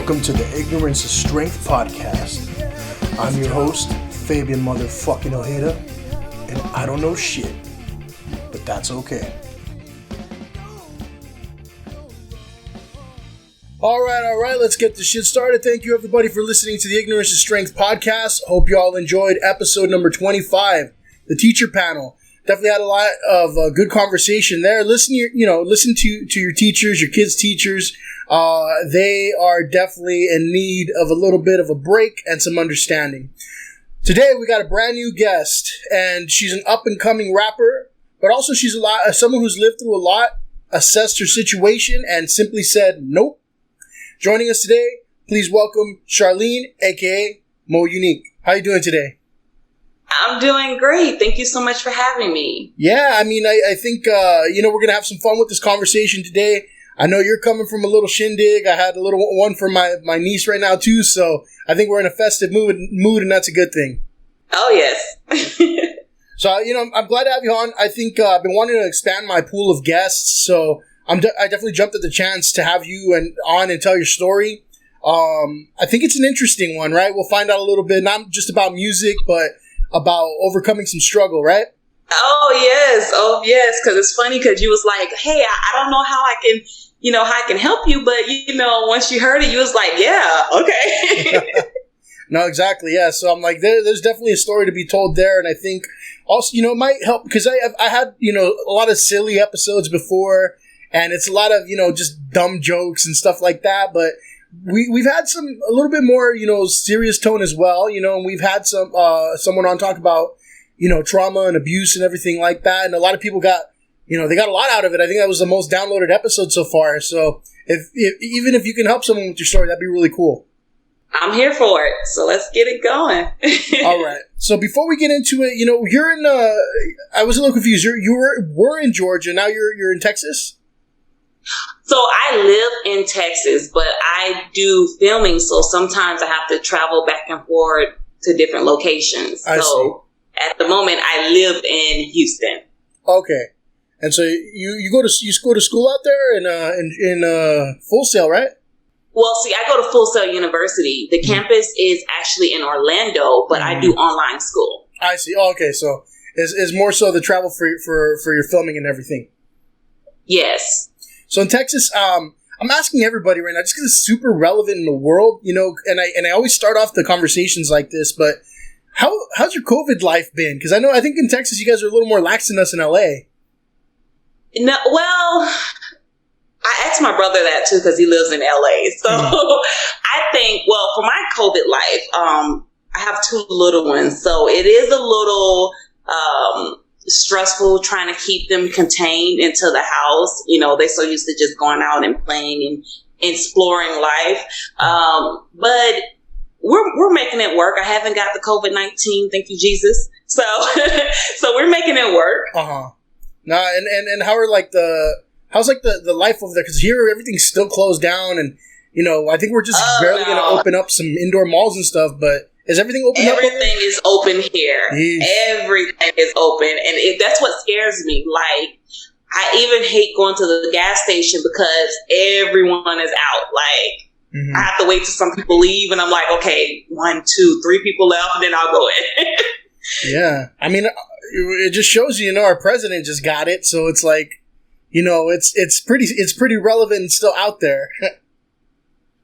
Welcome to the Ignorance is Strength podcast. I'm your host, Fabian motherfucking Ojeda, and I don't know shit, but that's okay. All right, let's get this shit started. Thank you everybody for listening to the Ignorance is Strength podcast. Hope you all enjoyed episode number 25, the teacher panel. Definitely had a lot of good conversation there. Listen to your teachers, your kids' teachers. They are definitely in need of a little bit of a break and some understanding. Today we got a brand new guest, and she's an up and coming rapper, but also she's someone who's lived through a lot, assessed her situation, and simply said nope. Joining us today, please welcome Charlene, A.K.A. Mo Unique. How you doing today? I'm doing great. Thank you so much for having me. Yeah, I mean, I think, we're going to have some fun with this conversation today. I know you're coming from a little shindig. I had a little one for my niece right now, too. So I think we're in a festive mood, and that's a good thing. Oh, yes. So, I'm glad to have you on. I think I've been wanting to expand my pool of guests. So I definitely jumped at the chance to have you on and tell your story. I think it's an interesting one, right? We'll find out a little bit, not just about music, but about overcoming some struggle, right? Oh, yes. Because it's funny because you was like, hey, I don't know how I can help you. But, once you heard it, you was like, yeah, okay. No, exactly. Yeah. So I'm like, there's definitely a story to be told there. And I think also, it might help because I had, a lot of silly episodes before, and it's a lot of, just dumb jokes and stuff like that. But we've had a little bit more, serious tone as well, and we've had someone on talk about, trauma and abuse and everything like that. And a lot of people got, they got a lot out of it. I think that was the most downloaded episode so far. So even if you can help someone with your story, that'd be really cool. I'm here for it. So let's get it going. All right. So before we get into it, you're in, I was a little confused. You were in Georgia. Now you're in Texas? So I live in Texas, but I do filming, so sometimes I have to travel back and forth to different locations. I see. At the moment, I live in Houston. Okay, and so you go to school out there in Full Sail, right? Well, see, I go to Full Sail University. The campus is actually in Orlando, but I do online school. I see. Oh, okay, so it's more so the travel for your filming and everything. Yes. So in Texas, I'm asking everybody right now, just because it's super relevant in the world, and I always start off the conversations like this, but how's your COVID life been? Because I think in Texas you guys are a little more lax than us in LA. No, well, I asked my brother that too because he lives in LA. So I think, for my COVID life, I have two little ones, so it is a little stressful trying to keep them contained into the house. They're so used to just going out and playing and exploring life. But we're making it work. I haven't got the COVID-19, thank you, Jesus. So we're making it work. No, and how's the life over there? Because here everything's still closed down, and I think we're just barely going to open up some indoor malls and stuff, but is everything open? Everything is open here. Jeez. Everything is open. And that's what scares me. Like, I even hate going to the gas station because everyone is out. Like, I have to wait till some people leave, and I'm like, okay, 1, 2, 3 people left, and then I'll go in. Yeah. I mean, it just shows our president just got it. So it's like, it's pretty relevant and still out there.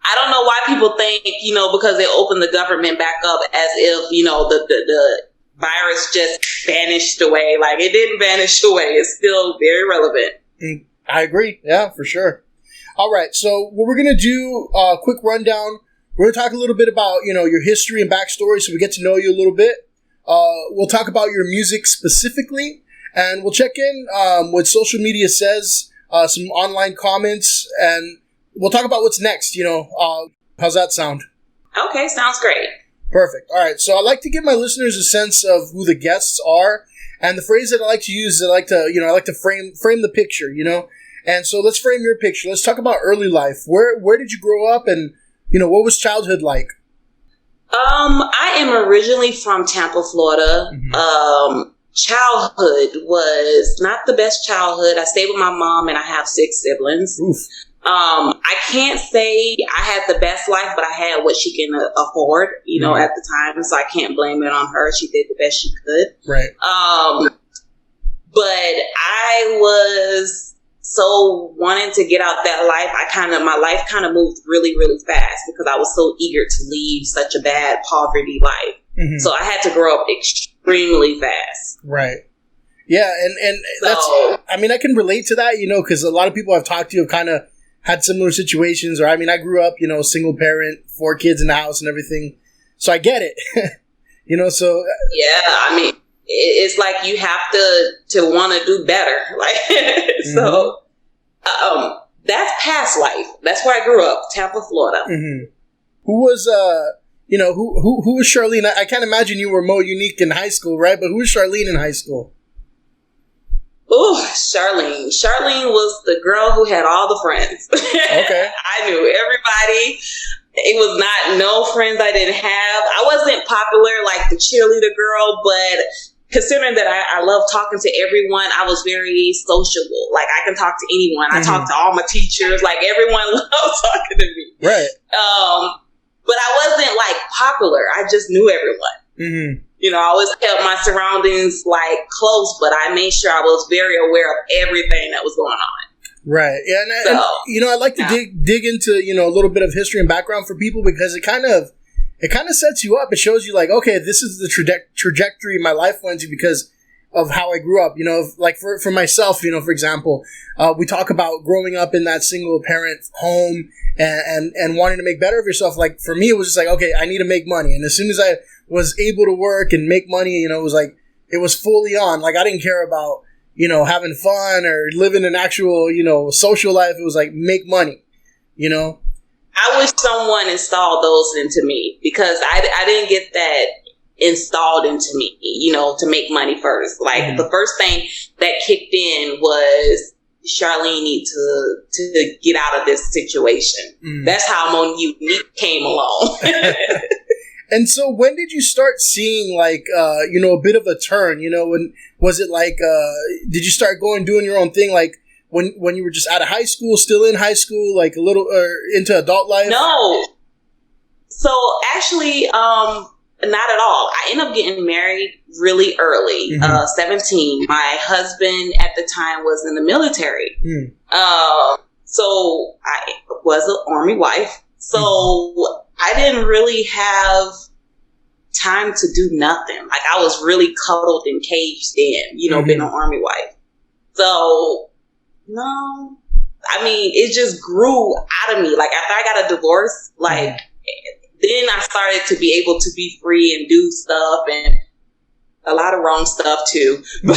I don't know why people think, because they opened the government back up as if, the virus just vanished away. Like, it didn't vanish away. It's still very relevant. I agree. Yeah, for sure. All right. So what we're going to do, a quick rundown. We're going to talk a little bit about, your history and backstory so we get to know you a little bit. We'll talk about your music specifically, and we'll check in what social media says, some online comments, and we'll talk about what's next, how's that sound? Okay, sounds great. Perfect. All right. So I like to give my listeners a sense of who the guests are, and the phrase that I like to use is I like to frame the picture, And so let's frame your picture. Let's talk about early life. Where did you grow up, and what was childhood like? I am originally from Tampa, Florida. Childhood was not the best childhood. I stayed with my mom, and I have 6 siblings. Oof. I can't say I had the best life, but I had what she can afford, you know, at the time. So I can't blame it on her. She did the best she could. Right. But I was so wanting to get out that life. My life kind of moved really, really fast because I was so eager to leave such a bad poverty life. Mm-hmm. So I had to grow up extremely fast. Right. Yeah. And that's, I mean, I can relate to that, you know, because a lot of people I've talked to have kind of had similar situations. Or, I mean, I grew up, you know, single parent, 4 kids in the house and everything. So I get it, you know, so. Yeah. I mean, it's like you have to want to do better. Like, mm-hmm. So, that's past life. That's where I grew up, Tampa, Florida. Mm-hmm. Who was, you know, who was Charlene? I can't imagine you were more unique in high school, right? But who was Charlene in high school? Oh, Charlene. Charlene was the girl who had all the friends. Okay. I knew everybody. It was not no friends I didn't have. I wasn't popular like the cheerleader girl, but considering that I love talking to everyone, I was very sociable. Like, I can talk to anyone. Mm-hmm. I talk to all my teachers. Like, everyone loved talking to me. Right. But I wasn't like popular. I just knew everyone. Mm-hmm. You know, I always kept my surroundings like close, but I made sure I was very aware of everything that was going on. Right. Yeah. And you know, I like to dig into, you know, a little bit of history and background for people because it kind of sets you up. It shows you like, okay, this is the trajectory my life went to because of how I grew up. You know, like for myself, you know, for example, we talk about growing up in that single parent home and wanting to make better of yourself. Like for me, it was just like, okay, I need to make money. And as soon as I was able to work and make money, you know, it was like, it was fully on. Like I didn't care about, you know, having fun or living an actual, you know, social life. It was like, make money, you know? I wish someone installed those into me because I didn't get that installed into me, you know, to make money first. Like the first thing that kicked in was Charlene needs to get out of this situation. That's how Monique came along. And so when did you start seeing like, you know, a bit of a turn, you know, when was it like, did you start doing your own thing? Like when you were just out of high school, still in high school, like a little, into adult life? No. So actually, not at all. I ended up getting married really early, 17. My husband at the time was in the military. So I was an Army wife. So I didn't really have time to do nothing. Like I was really cuddled and caged in, you know, being an Army wife. So no, I mean, it just grew out of me. Like after I got a divorce, like then I started to be able to be free and do stuff and a lot of wrong stuff too. But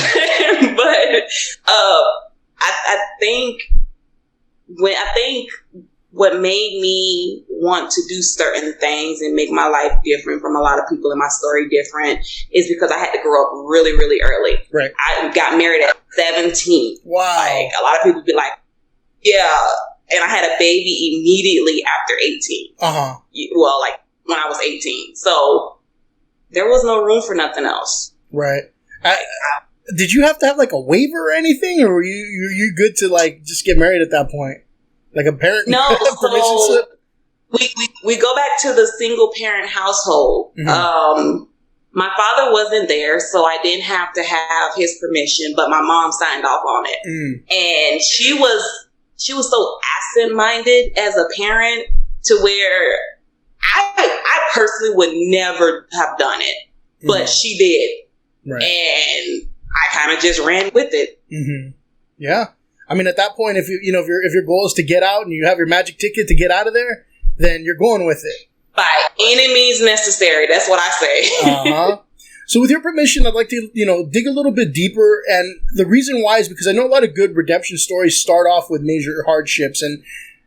I think what made me want to do certain things and make my life different from a lot of people in my story different is because I had to grow up really, really early. Right. I got married at 17. Wow. Like a lot of people be like, yeah. And I had a baby immediately after 18. Well, like when I was 18. So there was no room for nothing else. Right. Did you have to have like a waiver or anything, or were you good to like just get married at that point? Like a parent permission slip? We go back to the single parent household. My father wasn't there, so I didn't have to have his permission, but my mom signed off on it. And she was so absent-minded as a parent to where I personally would never have done it, but she did. Right. And I kind of just ran with it. Yeah. I mean, at that point, if your goal is to get out and you have your magic ticket to get out of there, then you're going with it. By any means necessary. That's what I say. So with your permission, I'd like to, you know, dig a little bit deeper. And the reason why is because I know a lot of good redemption stories start off with major hardships. And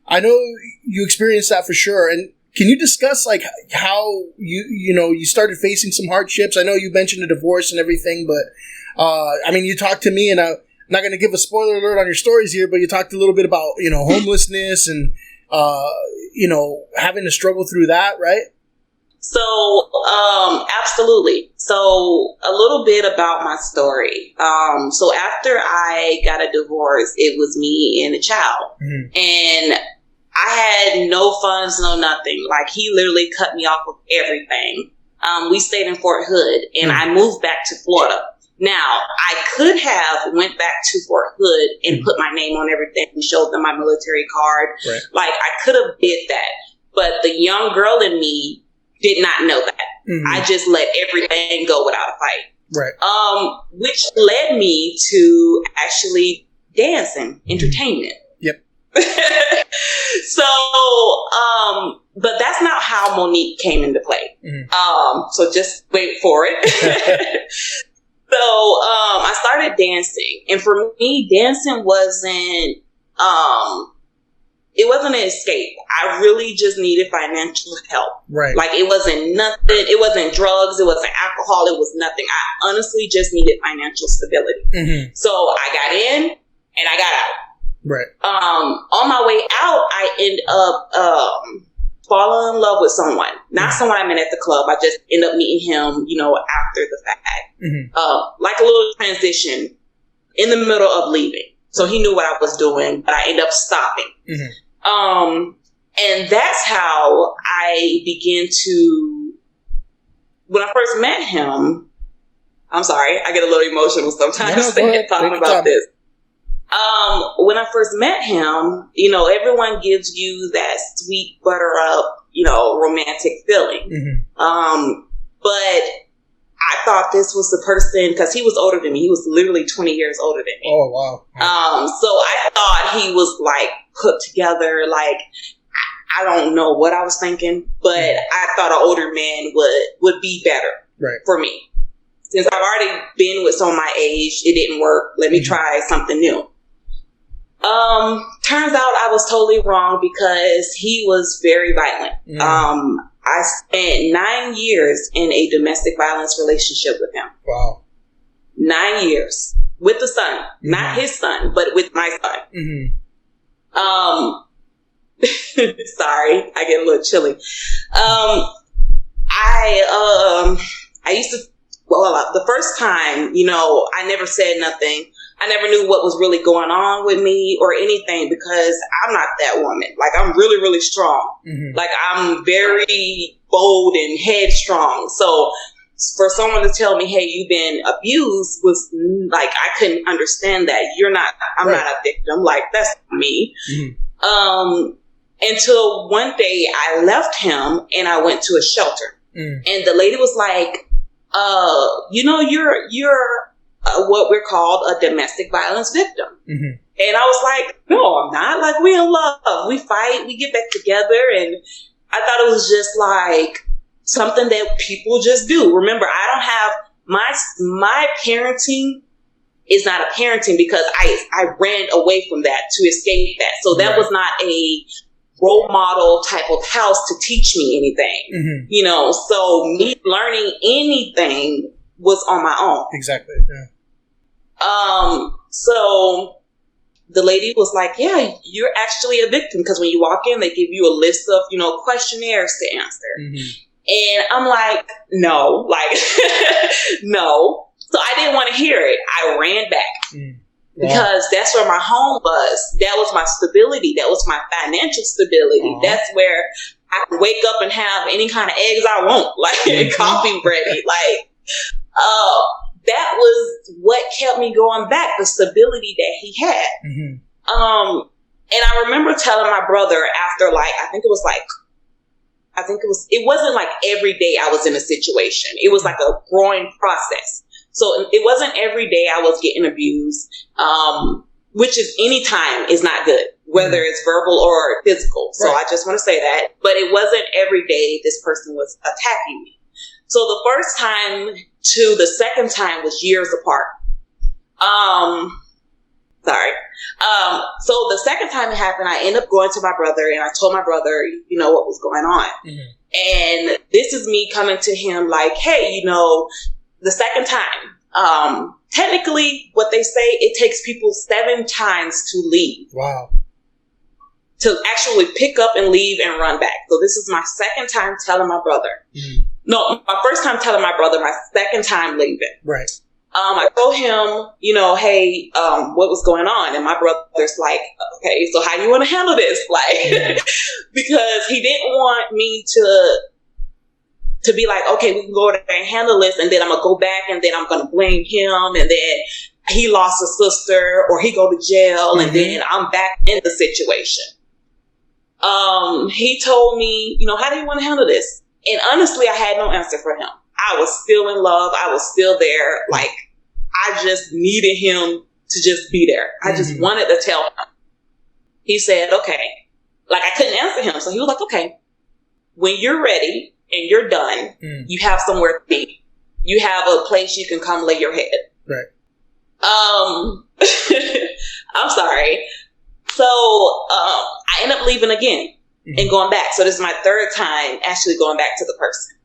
I know you experienced that for sure. And can you discuss like how you started facing some hardships? I know you mentioned a divorce and everything, but I mean, you talked to me, and I'm not going to give a spoiler alert on your stories here, but you talked a little bit about, you know, homelessness and, you know, having to struggle through that, right? So, absolutely. So a little bit about my story. So after I got a divorce, it was me and a child. Mm-hmm. And I had no funds, no nothing. Like, he literally cut me off of everything. We stayed in Fort Hood, and I moved back to Florida. Now, I could have went back to Fort Hood and put my name on everything and showed them my military card. Right. Like, I could have did that. But the young girl in me did not know that. Mm-hmm. I just let everything go without a fight. Right. Which led me to actually dancing, entertainment. Yep. So, but that's not how Monique came into play. Mm-hmm. So just wait for it. So, I started dancing, and for me, dancing wasn't, it wasn't an escape. I really just needed financial help. Right. Like, it wasn't nothing. It wasn't drugs. It wasn't alcohol. It was nothing. I honestly just needed financial stability. Mm-hmm. So I got in and I got out. Right. On my way out, I ended up, falling in love with someone. Not someone I met at the club. I just ended up meeting him, after the fact. Mm-hmm. Like a little transition in the middle of leaving. So he knew what I was doing, but I ended up stopping. Mm-hmm. And that's how I began to, when I first met him, I'm sorry, I get a little emotional sometimes talking about this. When I first met him, everyone gives you that sweet butter up, romantic feeling. Mm-hmm. But I thought this was the person, because he was older than me. He was literally 20 years older than me. Oh, wow. So I thought he was like put together. Like, I don't know what I was thinking, but I thought an older man would be better for me. Since I've already been with someone my age, it didn't work. Let me try something new. Turns out I was totally wrong, because he was very violent. I spent 9 years in a domestic violence relationship with him. Wow. 9 years with the son, not his son, but with my son. Mm-hmm. Sorry, I get a little chilly. I used to, the first time, I never said nothing. I never knew what was really going on with me or anything, because I'm not that woman. Like, I'm really, really strong. Mm-hmm. Like, I'm very bold and headstrong. So for someone to tell me, hey, you've been abused, was like, I couldn't understand that. I'm not a victim. Like, that's me. Mm-hmm. Until one day I left him and I went to a shelter. And the lady was like, you're what we're called a domestic violence victim. Mm-hmm. And I was like, no, I'm not. Like, we're in love. We fight. We get back together. And I thought it was just like something that people just do. Remember, I don't have my parenting is not a parenting, because I ran away from that to escape that. So that was not a role model type of house to teach me anything, so me learning anything was on my own. Exactly. Yeah. So the lady was like, yeah, you're actually a victim, because when you walk in, they give you a list of, questionnaires to answer. Mm-hmm. And I'm like, no, no. So I didn't want to hear it. I ran back because that's where my home was. That was my stability. That was my financial stability. That's where I can wake up and have any kind of eggs I want, like coffee ready, that was what kept me going back, the stability that he had. Mm-hmm. And I remember telling my brother after, it wasn't like every day I was in a situation. It was like a growing process. So it wasn't every day I was getting abused, which is any time is not good, whether it's verbal or physical. So I just want to say that. But it wasn't every day this person was attacking me. So the first time to the second time was years apart. So the second time it happened, I ended up going to my brother and I told my brother, what was going on. Mm-hmm. And this is me coming to him like, hey, the second time, technically what they say, it takes people 7 times to leave. Wow. to actually pick up and leave and run back. So this is my second time telling my brother. No, my first time telling my brother, my second time leaving. Right. I told him, hey, what was going on? And my brother's like, okay, so how do you want to handle this? Like, because he didn't want me to be like, okay, we can go there and handle this. And then I'm going to go back and then I'm going to blame him. And then he lost a sister or he go to jail. And then I'm back in the situation. He told me, how do you want to handle this? And honestly, I had no answer for him. I was still in love. I was still there. Like, I just needed him to just be there. I just wanted to tell him. He said, okay. Like, I couldn't answer him. So he was like, okay, when you're ready and you're done, you have somewhere to be. You have a place you can come lay your head. Right. I'm sorry. So, I ended up leaving again and going back. So this is my third time actually going back to the person.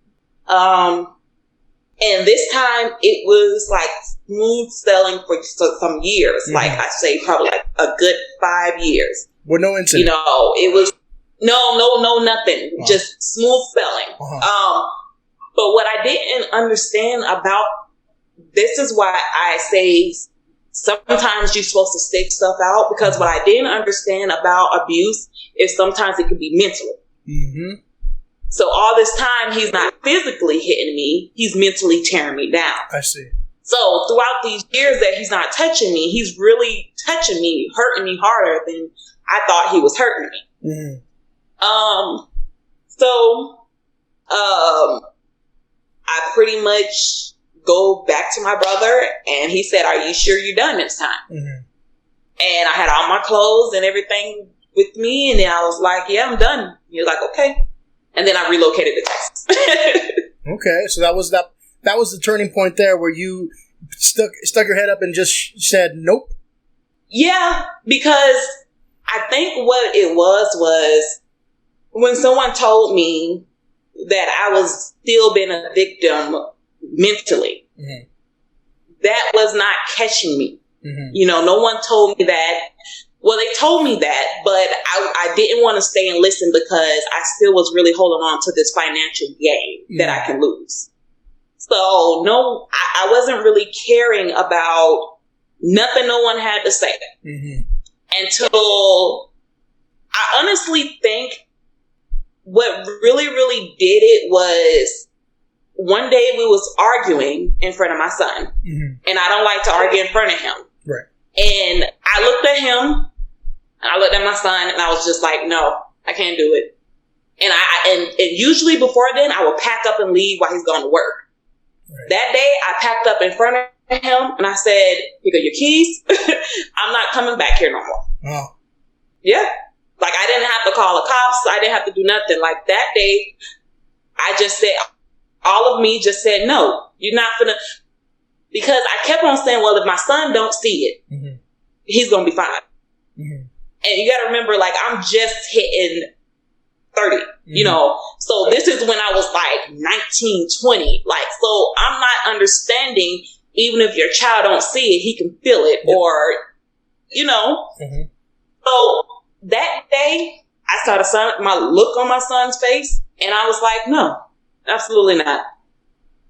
And this time it was like smooth sailing for some years. Like I say, probably like a good 5 years. With no incident. It was no, nothing. Wow. Just smooth sailing. But what I didn't understand about this is why I say sometimes you're supposed to stick stuff out, because what I didn't understand about abuse is sometimes it could be mentally. So all this time, he's not physically hitting me. He's mentally tearing me down. I see. So throughout these years that he's not touching me, he's really touching me, hurting me harder than I thought he was hurting me. I pretty much go back to my brother and he said, are you sure you're done this time? And I had all my clothes and everything with me. And then I was like, yeah, I'm done. He was like, okay. And then I relocated to Texas. Okay. So that was the turning point there where you stuck your head up and just said, nope. Yeah. Because I think what it was when someone told me that I was still being a victim mentally, that was not catching me. No one told me that. Well, they told me that, but I didn't want to stay and listen because I still was really holding on to this financial gain that I can lose. So no, I wasn't really caring about nothing no one had to say until I honestly think what really, really did it was one day we was arguing in front of my son, and I don't like to argue in front of him. Right. And I looked at him, and I looked at my son, and I was just like, no, I can't do it. And and usually before then, I would pack up and leave while he's going to work. Right. That day, I packed up in front of him, and I said, here go your keys. I'm not coming back here no more. Oh. Yeah. Like, I didn't have to call the cops. I didn't have to do nothing. Like, that day, I just said, all of me just said, no, you're not gonna, because I kept on saying, well, if my son don't see it, he's going to be fine. And you got to remember, like, I'm just hitting 30, so this is when I was like 19, 20. Like, so I'm not understanding, even if your child don't see it, he can feel it or, So that day I saw my look on my son's face and I was like, no, absolutely not.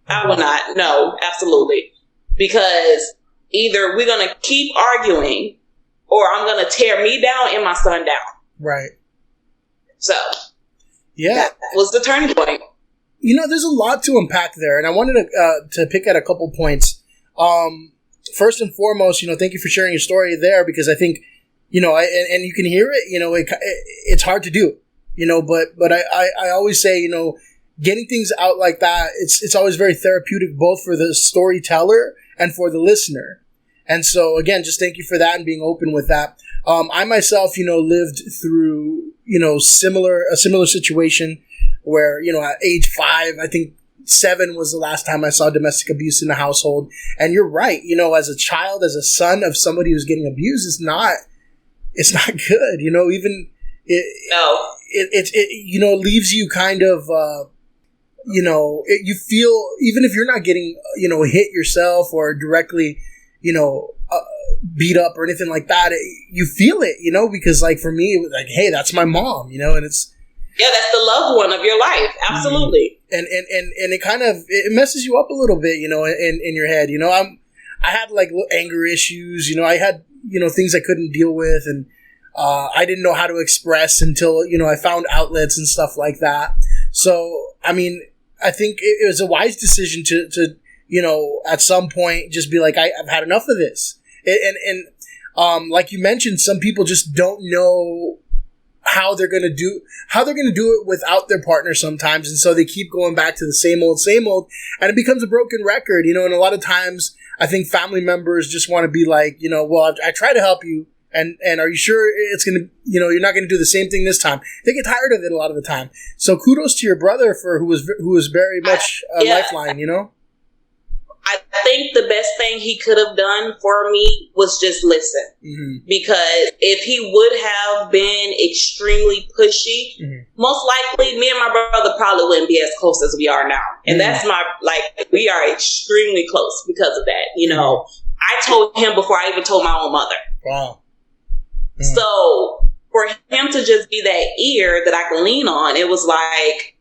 I will not. No, absolutely. Because either we're going to keep arguing or I'm going to tear me down and my son down. Right. So, yeah, that was the turning point. There's a lot to unpack there, and I wanted to pick at a couple points. First and foremost, thank you for sharing your story there, because I think, and you can hear it, it's hard to do, but I always say, getting things out like that, it's always very therapeutic, both for the storyteller and for the listener. And so, again, just thank you for that and being open with that. I myself, lived through, a similar situation where, at age 5, I think 7 was the last time I saw domestic abuse in the household. And you're right, as a child, as a son of somebody who's getting abused, it's not good, even it leaves you kind of, you feel, even if you're not getting, hit yourself or directly, beat up or anything like that, you feel it, you know, because like for me, it was like, hey, that's my mom, you know, and it's that's the loved one of your life, absolutely. And it kind of it messes you up a little bit, you know, in your head, you know. I had like anger issues, you know, I had, you know, things I couldn't deal with, and I didn't know how to express until, you know, I found outlets and stuff like that. So I mean, I think it was a wise decision to you know, at some point just be like, I've had enough of this. And like you mentioned, some people just don't know how they're going to do it without their partner sometimes. And so they keep going back to the same old, and it becomes a broken record, you know, and a lot of times I think family members just want to be like, you know, well, I try to help you. And are you sure it's going to, you know, you're not going to do the same thing this time? They get tired of it a lot of the time. So kudos to your brother who was very much a lifeline, you know? I think the best thing he could have done for me was just listen. Mm-hmm. Because if he would have been extremely pushy, most likely me and my brother probably wouldn't be as close as we are now. And that's we are extremely close because of that. You know, I told him before I even told my own mother. Wow. So for him to just be that ear that I can lean on, it was like,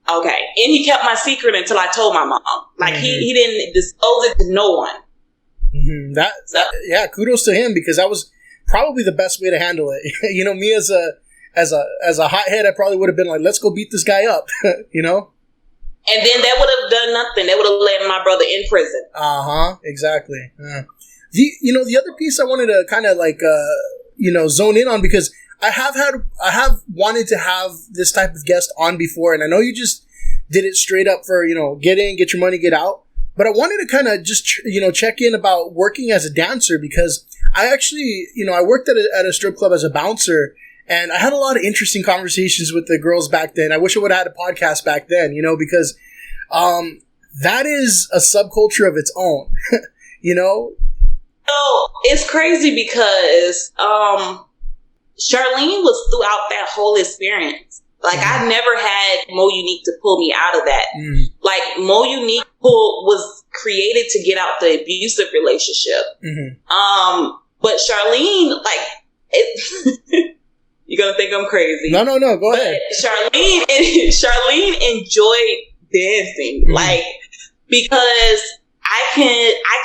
okay. And he kept my secret until I told my mom. Like he didn't disclose it to no one. Yeah, kudos to him, because that was probably the best way to handle it. You know, me as a hothead, I probably would have been like, let's go beat this guy up, you know? And then that would have done nothing. That would have led my brother in prison. Exactly. The other piece I wanted to kind of like, you know, zone in on, because I have wanted to have this type of guest on before, and I know you just did it straight up for, you know, get in, get your money, get out. But I wanted to kind of just, you know, check in about working as a dancer, because I actually, you know, I worked at a strip club as a bouncer, and I had a lot of interesting conversations with the girls back then. I wish I would have had a podcast back then, you know, because that is a subculture of its own, you know? Oh, it's crazy because Charlene was throughout that whole experience. Like, I never had Mo Unique to pull me out of that. Like, Mo Unique was created to get out the abusive relationship. But Charlene, like, you're going to think I'm crazy. No, go ahead. Charlene enjoyed dancing. Like, because I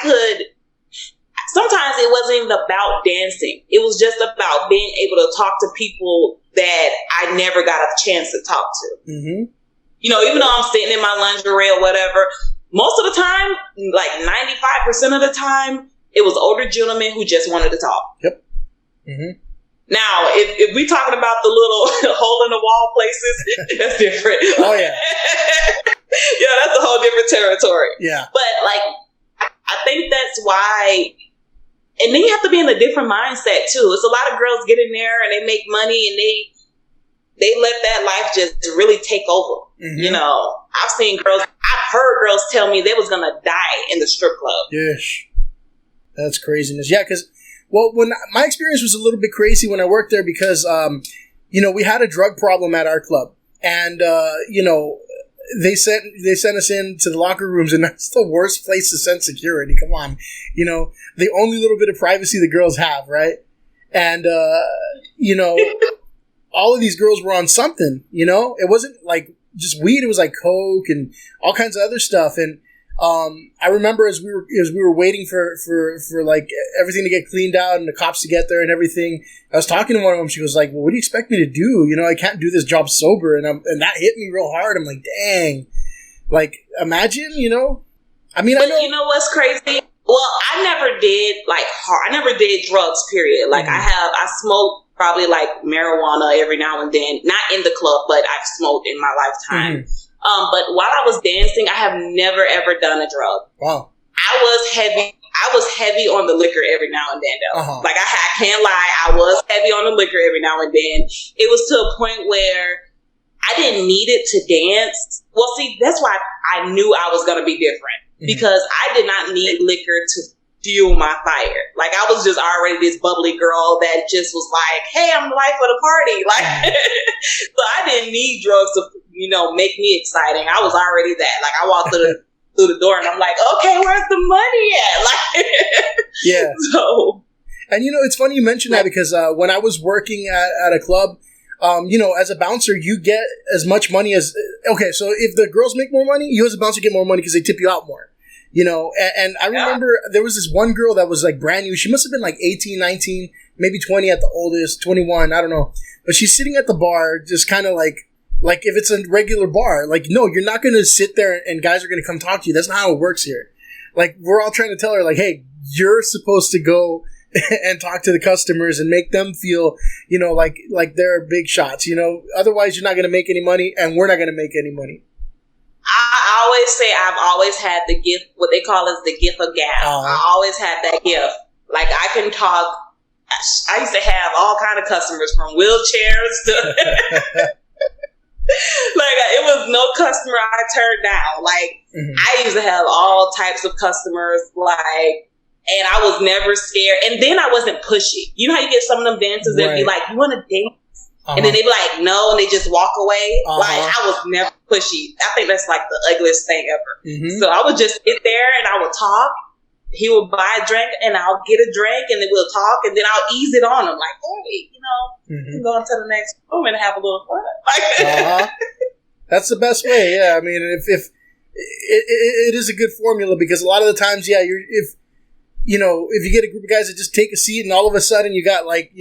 could, sometimes it wasn't even about dancing. It was just about being able to talk to people that I never got a chance to talk to. You know, even though I'm sitting in my lingerie or whatever, most of the time, like 95% of the time, it was older gentlemen who just wanted to talk. Yep. Now, if we're talking about the little hole in the wall places, that's different. Oh, yeah. Yeah, that's a whole different territory. Yeah. But, like, I think that's why. And then you have to be in a different mindset too. It's a lot of girls get in there and they make money and they let that life just really take over. You know, I've heard girls tell me they was going to die in the strip club. Yes. That's craziness. Yeah, because, well, when my experience was a little bit crazy when I worked there, because, you know, we had a drug problem at our club, and, you know, they sent us into the locker rooms, and that's the worst place to send security. Come on. You know, the only little bit of privacy the girls have, right? And, you know, all of these girls were on something, you know? It wasn't like just weed. It was like coke and all kinds of other stuff. And I remember as we were waiting for like everything to get cleaned out and the cops to get there and everything, I was talking to one of them. She was like, well, what do you expect me to do? You know, I can't do this job sober. And that hit me real hard. I'm like, dang, like, imagine, you know, I mean, but I know. You know what's crazy? Well, I never did drugs, period. Like I smoked probably like marijuana every now and then, not in the club, but I've smoked in my lifetime. But while I was dancing, I have never ever done a drug. Wow. I was heavy on the liquor every now and then, though. Like I can't lie, I was heavy on the liquor every now and then. It was to a point where I didn't need it to dance. Well, see, that's why I knew I was going to be different, because I did not need liquor to fuel my fire. Like I was just already this bubbly girl that just was like, hey, I'm the life of the party. Like, so I didn't need drugs to, you know, make me exciting. I was already that. Like I walked through through the door, and I'm like, okay, where's the money at? Like, yeah. So, and it's funny you mentioned that because when I was working at a club, as a bouncer, you get as much money as okay. So if the girls make more money, you as a bouncer get more money because they tip you out more. And I remember there was this one girl that was like brand new. She must have been like 18, 19, maybe 20 at the oldest, 21, I don't know. But she's sitting at the bar just kind of like if it's a regular bar, like, no, you're not going to sit there and guys are going to come talk to you. That's not how it works here. Like, we're all trying to tell her, like, hey, you're supposed to go and talk to the customers and make them feel, like they're big shots, Otherwise, you're not going to make any money, and we're not going to make any money. I always say I've always had the gift, what they call is the gift of gab. I always had that gift. Like, I can talk. I used to have all kind of customers, from wheelchairs to like, it was no customer I turned down. Like, I used to have all types of customers, like, and I was never scared. And then I wasn't pushy. You know how you get some of them dancers that be like, you want to dance? And then they be like, no, and they just walk away. Like, I was never pushy. I think that's like the ugliest thing ever. So I would just sit there and I would talk. He would buy a drink and I'll get a drink and then we'll talk and then I'll ease it on him. Like, hey, you can go into the next room and have a little fun. Like, that's the best way. Yeah. I mean, if it is a good formula because a lot of the times, yeah, if you get a group of guys that just take a seat and all of a sudden you got like,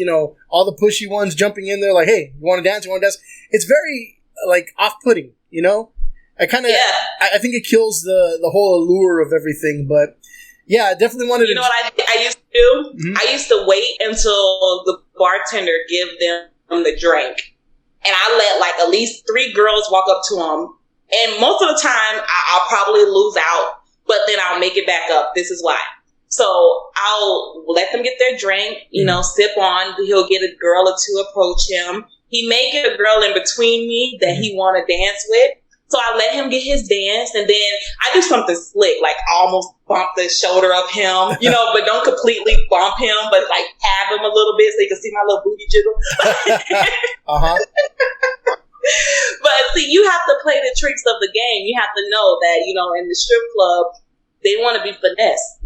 all the pushy ones jumping in there like, hey, you want to dance? You want to dance? It's very like off-putting, I think it kills the whole allure of everything, but yeah, I definitely wanted to. You know what I used to do? I used to wait until the bartender give them the drink. And I let like at least 3 girls walk up to them. And most of the time, I'll probably lose out, but then I'll make it back up. This is why. So I'll let them get their drink, sip on. He'll get a girl or two approach him. He may get a girl in between me that he want to dance with. So I let him get his dance, and then I do something slick, like almost bump the shoulder of him, but don't completely bump him, but like tap him a little bit so you can see my little booty jiggle. But see, you have to play the tricks of the game. You have to know that, in the strip club, they want to be finessed,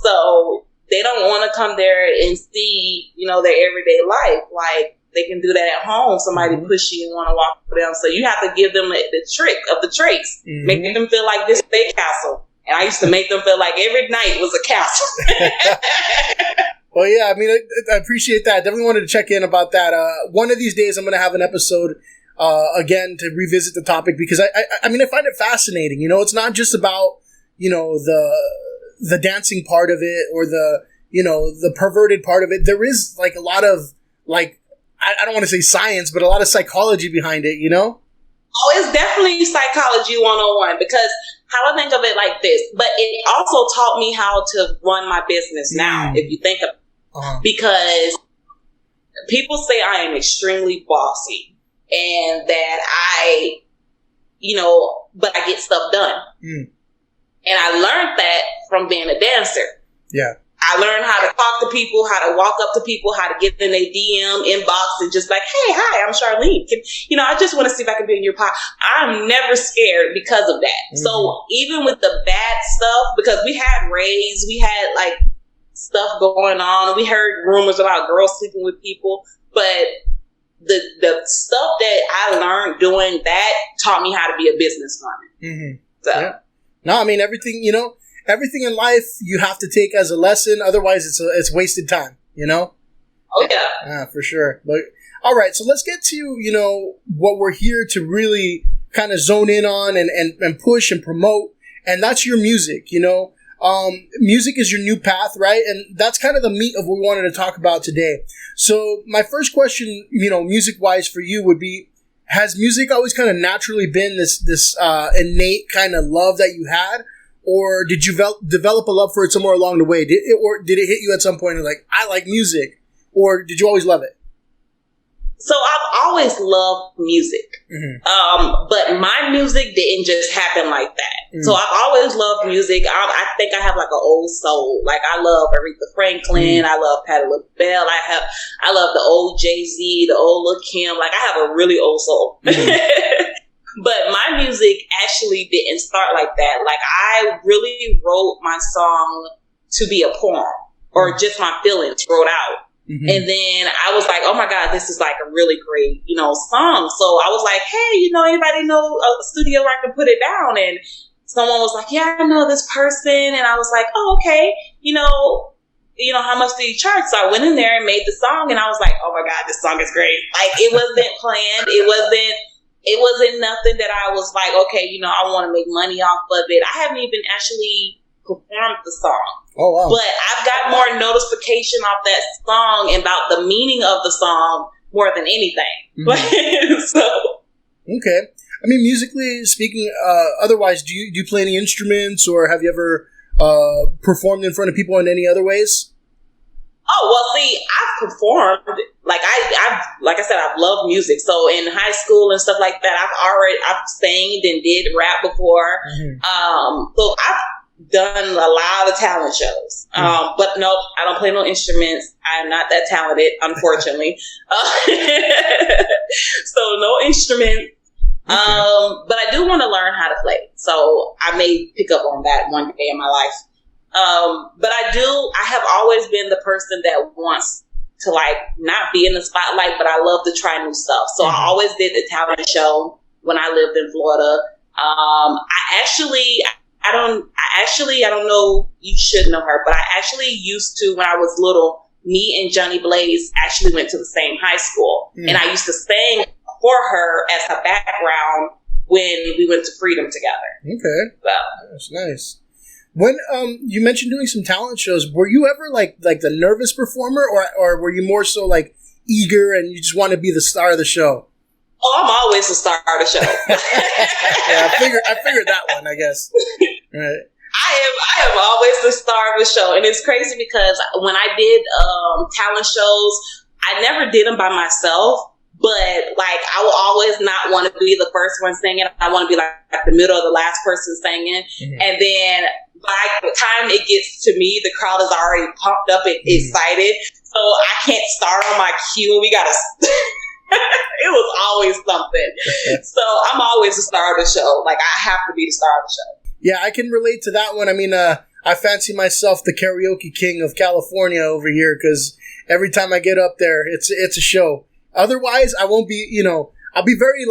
so they don't want to come there and see, their everyday life. Like, they can do that at home. Somebody push you and want to walk with them. So you have to give them the trick of the tricks. Making them feel like this is their castle. And I used to make them feel like every night was a castle. Well, yeah, I mean, I appreciate that. Definitely wanted to check in about that. One of these days, I'm going to have an episode again to revisit the topic because I mean, I find it fascinating. It's not just about, the dancing part of it or the perverted part of it. There is like a lot of like, I don't want to say science, but a lot of psychology behind it, Oh, it's definitely psychology 101 because how I think of it like this, but it also taught me how to run my business now, if you think of it. Because people say I am extremely bossy and that I, but I get stuff done. And I learned that from being a dancer. Yeah. I learned how to talk to people, how to walk up to people, how to get in their DM inbox and just like, hey, hi, I'm Charlene. I just want to see if I can be in your pod. I'm never scared because of that. So even with the bad stuff, because we had raids, we had like stuff going on. We heard rumors about girls sleeping with people, but the stuff that I learned doing that taught me how to be a businesswoman. So. Yeah. No, I mean, everything in life you have to take as a lesson. Otherwise, it's wasted time, Oh, yeah. Yeah, for sure. But all right, so let's get to, what we're here to really kind of zone in on and push and promote. And that's your music, music is your new path, right? And that's kind of the meat of what we wanted to talk about today. So my first question, music-wise for you would be, has music always kind of naturally been this innate kind of love that you had? Or did you develop a love for it somewhere along the way? Did it hit you at some point and like, I like music? Or did you always love it? So I've always loved music. But my music didn't just happen like that. So I've always loved music. I think I have like an old soul. Like I love Aretha Franklin. I love Patti LaBelle. I love the old Jay-Z, the old Lil' Kim. Like I have a really old soul. But my music actually didn't start like that. Like, I really wrote my song to be a poem or just my feelings wrote out. Mm-hmm. And then I was like, oh my God, this is like a really great, song. So I was like, hey, anybody know a studio where I can put it down? And someone was like, yeah, I know this person. And I was like, oh, okay. How much do you charge? So I went in there and made the song, and I was like, oh my God, this song is great. Like, it wasn't planned. It wasn't nothing that I was like, okay, I want to make money off of it. I haven't even actually performed the song. Oh, wow. But I've got more notification off that song about the meaning of the song more than anything. Mm-hmm. So. Okay. I mean, musically speaking, otherwise, do you play any instruments, or have you ever performed in front of people in any other ways? Oh, well, see, I've performed, like I said, I've loved music. So in high school and stuff like that, I've sang and did rap before. Mm-hmm. So I've done a lot of talent shows. Mm-hmm. But nope, I don't play no instruments. I'm not that talented, unfortunately. So no instruments. Okay. But I do want to learn how to play. So I may pick up on that one day in my life. But I have always been the person that wants to not be in the spotlight, but I love to try new stuff. So I always did the talent show when I lived in Florida. I don't know, you should know her, but I actually used to, when I was little, me and Johnny Blaze actually went to the same high school. Mm. And I used to sing for her as a background when we went to Freedom together. Okay. So. That's nice. When you mentioned doing some talent shows, were you ever like the nervous performer, or were you more so like eager and you just want to be the star of the show? Oh, I'm always the star of the show. Yeah, I figured that one, I guess. Right. I am always the star of the show, and it's crazy because when I did talent shows, I never did them by myself. But I will always not want to be the first one singing. I want to be like the middle of the last person singing. Mm-hmm. And then by the time it gets to me, the crowd is already pumped up and excited. So I can't start on my cue. We gotta. It was always something. So I'm always the star of the show. Like, I have to be the star of the show. Yeah, I can relate to that one. I mean, I fancy myself the karaoke king of California over here, because every time I get up there, it's a show. Otherwise, I won't be, I'll be very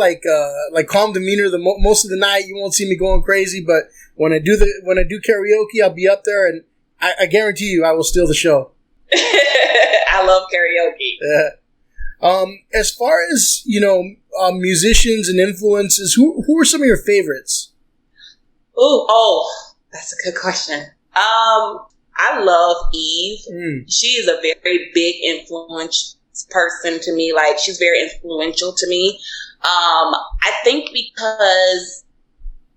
calm demeanor most of the night. You won't see me going crazy, but when I do karaoke, I'll be up there, and I guarantee you I will steal the show. I love karaoke. Yeah. As far as, musicians and influences, who are some of your favorites? Oh, that's a good question. I love Eve. She is a very big influence person to me. Like, she's very influential to me. I think because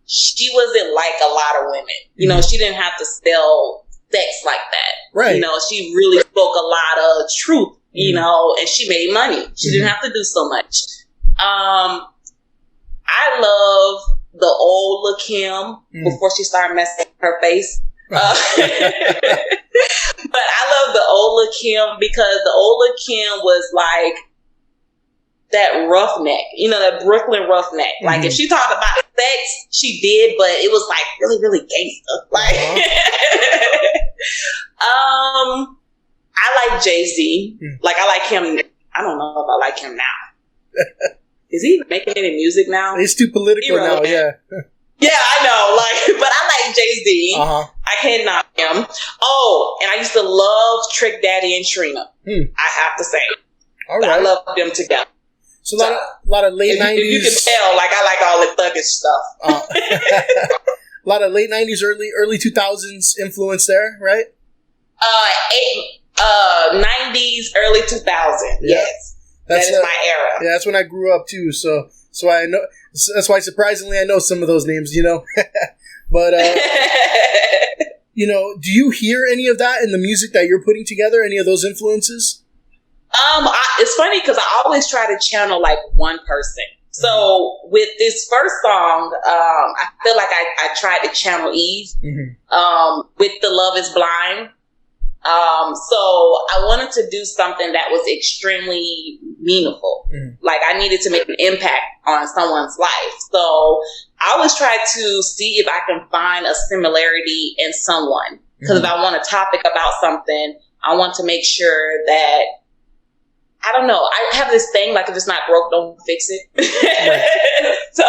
she wasn't like a lot of women. She didn't have to sell sex like that. Right. She really spoke a lot of truth, and she made money. She didn't have to do so much. I love the old LaKim before she started messing with her face. But I love the old LaKim because the old LaKim was like that roughneck, that Brooklyn roughneck. Mm-hmm. Like, if she talked about sex, she did, but it was like really, really gangster. Like, I like Jay-Z. Like, I like him. I don't know if I like him now. Is he making any music now? He's too political now, yeah. Yeah, I know. But I like Jay-Z. Uh-huh. I can't knock him. Oh, and I used to love Trick Daddy and Trina. I have to say. All right. I love them together. So a lot of late 90s. You can tell, I like all the thuggish stuff. A lot of late 90s, early 2000s influence there, right? 90s, early 2000s. Yeah. Yes. That is my era. Yeah, that's when I grew up too. So I know. That's why, surprisingly, I know some of those names. But do you hear any of that in the music that you're putting together? Any of those influences? It's funny because I always try to channel one person. So with this first song, I feel like I tried to channel Eve. With the Love Is Blind. So I wanted to do something that was extremely meaningful. Like I needed to make an impact on someone's life. So I always try to see if I can find a similarity in someone. Because if I want a topic about something, I want to make sure that, I don't know, I have this thing, like if it's not broke, don't fix it. Right. So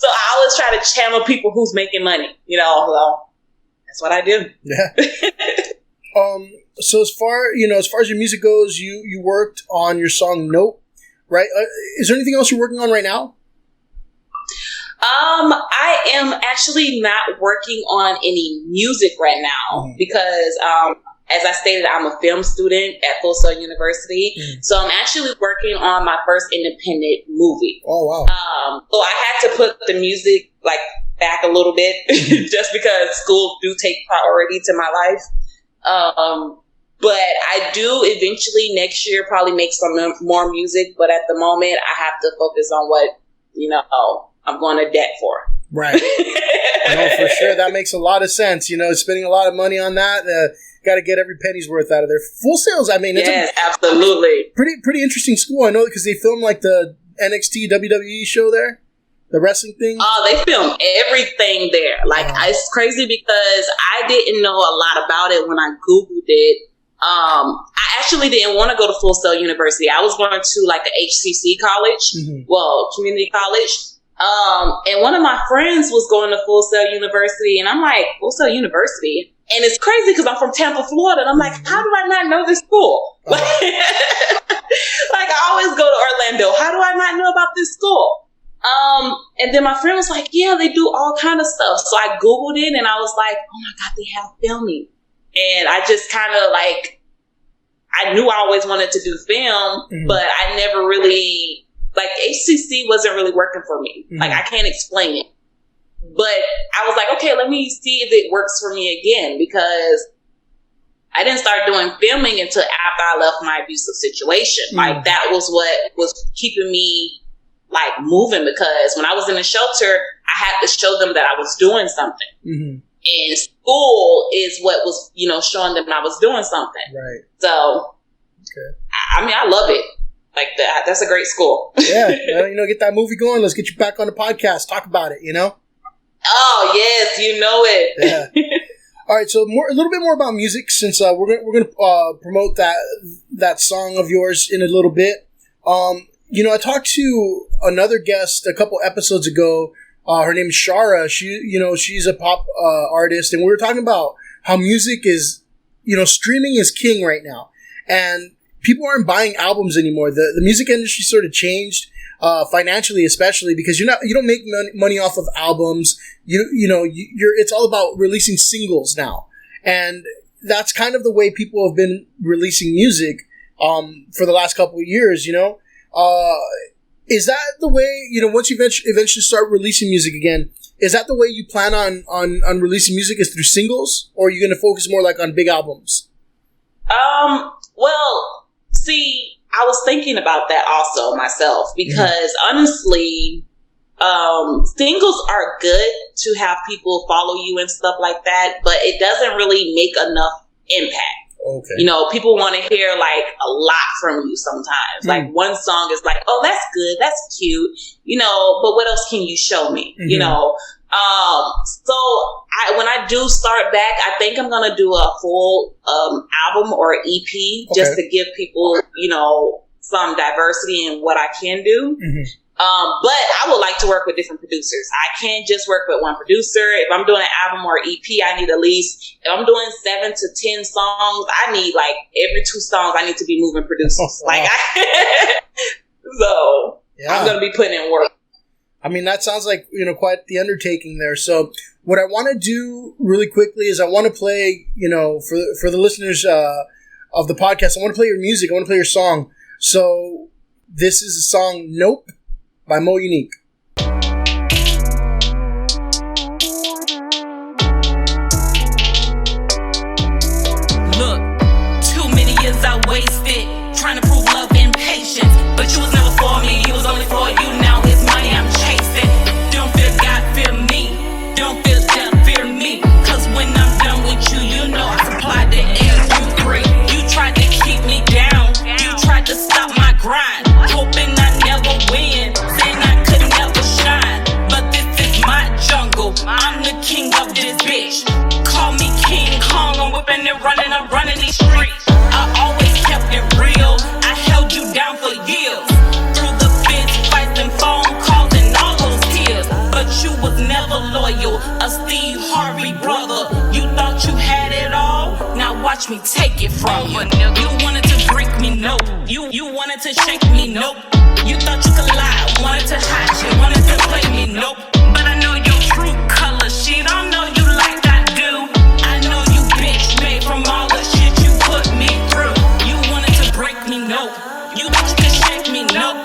I always try to channel people who's making money, so that's what I do. Yeah. So as far as your music goes, you worked on your song Nope, right? Is there anything else you're working on right now? I am actually not working on any music right now because, as I stated, I'm a film student at Full Sail University. So I'm actually working on my first independent movie. Oh, wow. So I had to put the music back a little bit just because school do take priority to my life. But I do eventually next year probably make some more music. But at the moment, I have to focus on what, I'm going to debt for. Right. No, for sure. That makes a lot of sense. Spending a lot of money on that. Got to get every penny's worth out of there. Full Sail's, it's absolutely. Pretty interesting school. I know because they filmed the NXT WWE show there. The wrestling thing? Oh, they film everything there. It's crazy because I didn't know a lot about it when I Googled it. I actually didn't want to go to Full Sail University. I was going to an HCC college, community college. And one of my friends was going to Full Sail University, and I'm like, Full Sail University? And it's crazy because I'm from Tampa, Florida, and I'm like, how do I not know this school? I always go to Orlando. How do I not know about this school? And then my friend was like, yeah, they do all kind of stuff. So I Googled it and I was like, oh my God, they have filming. And I just kind of I knew I always wanted to do film, but I never really, HCC wasn't really working for me. I can't explain it. But I was like, okay, let me see if it works for me again, because I didn't start doing filming until after I left my abusive situation. That was what was keeping me moving, because when I was in the shelter, I had to show them that I was doing something. And school is what was, showing them I was doing something. Right. So, I love it. That's a great school. Yeah. Get that movie going. Let's get you back on the podcast. Talk about it, Oh, yes. You know it. Yeah. All right. So a little bit more about music, since we're gonna promote that song of yours in a little bit. I talked to another guest a couple episodes ago. Her name is Shara. She's a pop artist, and we were talking about how music is, streaming is king right now, and people aren't buying albums anymore. The music industry sort of changed, financially, especially because you don't make money off of albums. It's all about releasing singles now, and that's kind of the way people have been releasing music, for the last couple of years. Is that the way, once you eventually start releasing music again, is that the way you plan on releasing music, is through singles, or are you going to focus more on big albums? Well, see, I was thinking about that also myself, because honestly, singles are good to have people follow you and stuff like that, but it doesn't really make enough impact. Okay. People want to hear a lot from you sometimes. One song is oh, that's good, that's cute, but what else can you show me? So when I do start back, I think I'm going to do a full album or EP, just to give people, some diversity in what I can do. But I would like to work with different producers. I can't just work with one producer. If I'm doing an album or EP, I need at least, if I'm doing 7 to 10 songs, I need every 2 songs, I need to be moving producers. So yeah. I'm going to be putting in work. That sounds like, quite the undertaking there. So what I want to do really quickly is I want to play, for the listeners of the podcast, I want to play your music. I want to play your song. So this is the song Nope by Mo Unique. Look, too many years I wasted trying to prove love and patience, but you was never for me, you was only for you. Now it's money I'm chasing. Don't fear God, fear me. Don't fear death, fear me. Cause when I'm done with you, I supply the air. the king of this bitch. Call me King Kong, I'm whipping and running, I'm running these streets. I always kept it real, I held you down for years. Through the fist fights and phone calls and all those tears. But you was never loyal, a Steve Harvey brother. You thought you had it all, now watch me take it from you. You wanted to break me, nope. You wanted to shake me, nope. You thought you could lie, wanted to hide shit, wanted to play me, nope. But I know your true color, she don't know you like I do. I know you bitch made from all the shit you put me through. You wanted to break me, nope. You thought you could shake me, nope.